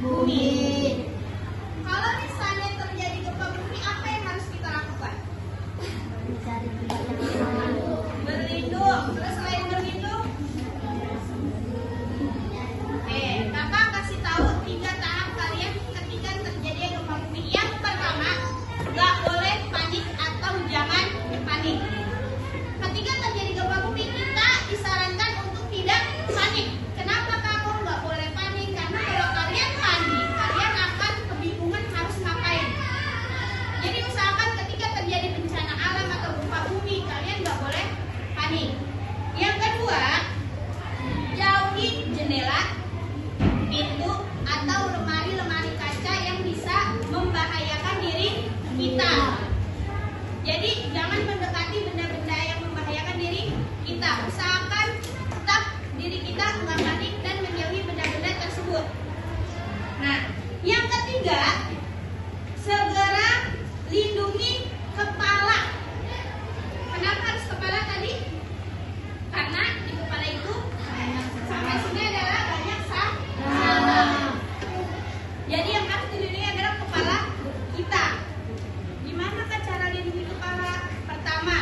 Bumi. Kalau misalnya terjadi gempa bumi, apa yang harus kita lakukan? Mencari tempat yang aman. Berlindung. Terus selain berlindung, kakak kasih tahu 3 tahap kalian ketika terjadi gempa bumi. Yang pertama, nggak boleh panik atau jangan panik. Ketika terjadi gempa bumi, kita disarankan untuk tidak panik. Kenapa kamu nggak boleh panik? Karena kalau kalian panik, kalian akan kebingungan harus ngapain. Jadi misalkan ketika terjadi bencana alam atau gempa bumi, kalian nggak boleh panik. Yang kedua, jauhi jendela, pintu, atau lemari-lemari kaca yang bisa membahayakan diri kita. Jadi jangan mendekati benda-benda yang membahayakan diri kita. Usahakan tetap diri kita nggak panik dan menjauhi benda-benda tersebut. Nah, yang ketiga, segera lindungi kepala. Kenapa harus kepala tadi? Karena di kepala itu sampai sini adalah banyak saraf. Jadi yang harus dilindungi adalah kepala kita. Gimana kan cara lindungi kepala? Pertama,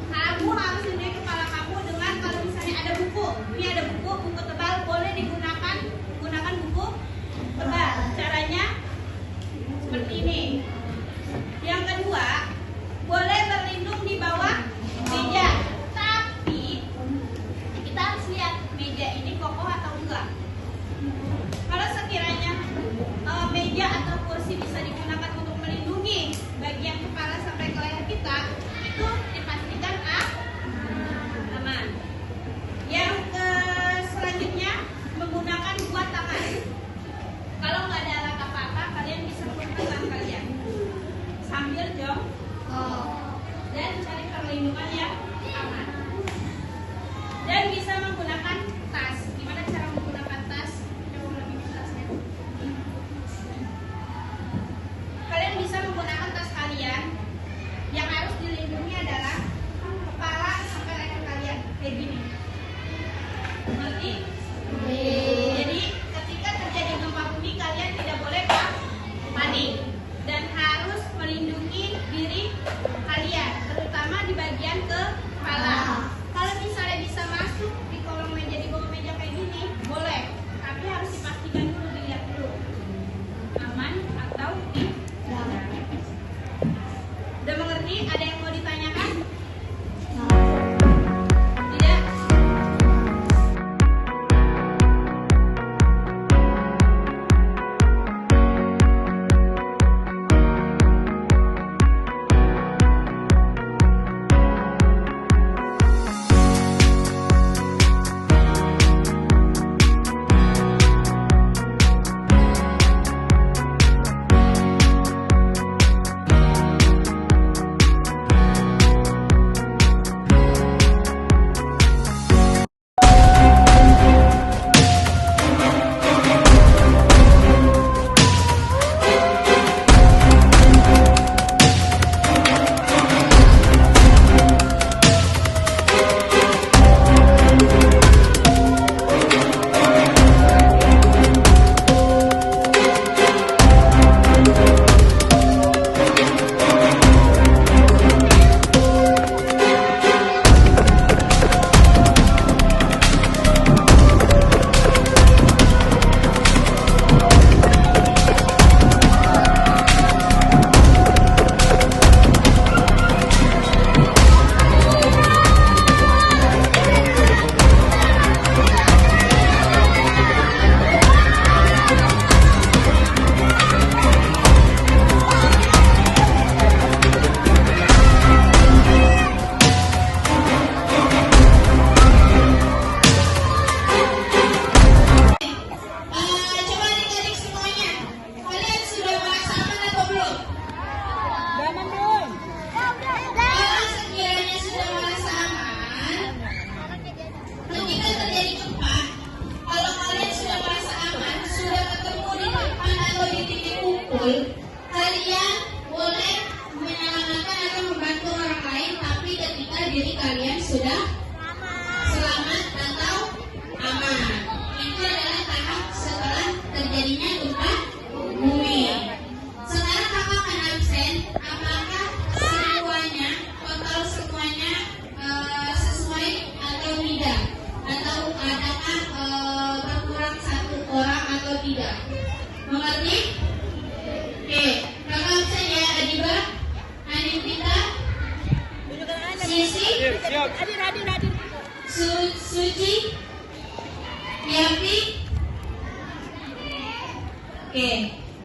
kamu harus lindungi kepala kamu dengan kalau misalnya ada buku. Ini ada buku tebal, boleh digunakan. Gunakan buku tebal. Caranya seperti ini. Yang kedua, boleh berlindung di bawah meja. Tapi kita harus lihat meja ini kokoh atau enggak. Kalau sekiranya meja atau kursi bisa digunakan untuk melindungi bagian kepala sampai ke leher kita, itu dipastikan aman. Yang selanjutnya, menggunakan 2 tangan. Kalau nggak ada alat apa-apa, kalian bisa menggunakan tangan kalian sambil dan cari perlindungan yang aman. Dan bisa menggunakan tas. Gimana cara menggunakan tas? Coba lebih tasnya. Kalian bisa menggunakan tas kalian yang harus dilindungi Kak. Mengerti? Oke, kakak saya Adiba, Anindita, Sisi, Suci, Yapi. Oke.